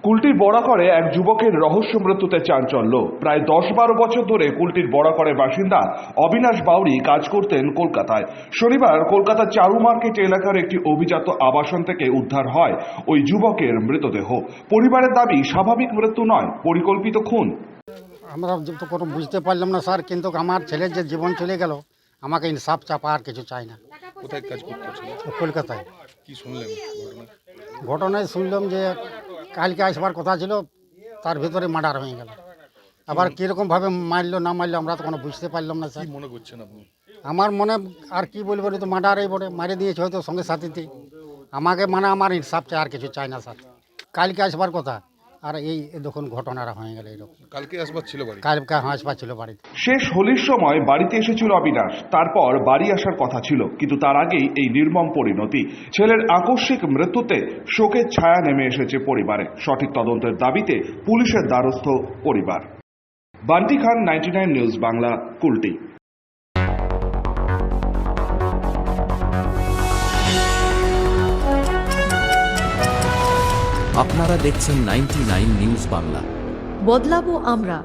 কুলটির বড়াকরে এক যুবকের রহস্য মৃত্যুতে চাঞ্চল্য। প্রায় 10-12 বছর ধরে কুলটির বড়াকরের বাসিন্দা অবিনাশ বাউরি কাজ করতেন কলকাতায়। শনিবার কলকাতার চারু মার্কেট এলাকার একটি অভিজাত আবাসন থেকে উদ্ধার হয় ওই যুবকের মৃতদেহ। পরিবারের দাবি স্বাভাবিক মৃত্যু নয়, পরিকল্পিত খুন। আমরা তো কোনো বুঝতে পারলাম না স্যার, কিন্তু আমার ছেলের যে জীবন চলে গেল, আমাকে ইনসাফ চাপা আর কিছু চাই না। কোথায় কাজ করতেছিল? কলকাতায়। কি শুনলেন ঘটনায় শুনলাম যে কালকে আসবার কথা ছিল, তার ভিতরে মার্ডার হয়ে গেল। আবার কীরকমভাবে মারলো না মারলো আমরা তো কোনো বুঝতে পারলাম না স্যার। কি মনে করছেন আপনি? আমার মনে আর কি বলবো, তো মার্ডারই বটে, মারে দিয়েছে হয়তো সঙ্গে সাথীতে। আমাকে আমার ইনসাফ চাই, আর কিছু চাই না স্যার। কালকে আসবার কথা, আর এই দেখুন ঘটনাটা হয়ে গেল এরকম। কালকে আসবার ছিল বাড়ি? কালকে আসবার ছিল বাড়িতে। শেষ হোলির সময় বাড়িতে এসেছিল অবিনাশ, তারপর বাড়ি আসার কথা ছিল, কিন্তু তার আগেই এই নির্মম পরিণতি। ছেলের আকস্মিক মৃত্যুতে শোকের ছায়া নেমে এসেছে পরিবারে। সঠিক তদন্তের দাবিতে পুলিশের দ্বারস্থ পরিবার। বান্টি খান, 99 নিউজ বাংলা, কুলটি। আপনারা দেখছেন 99 নিউজ বাংলা। বদলাবো আমরা।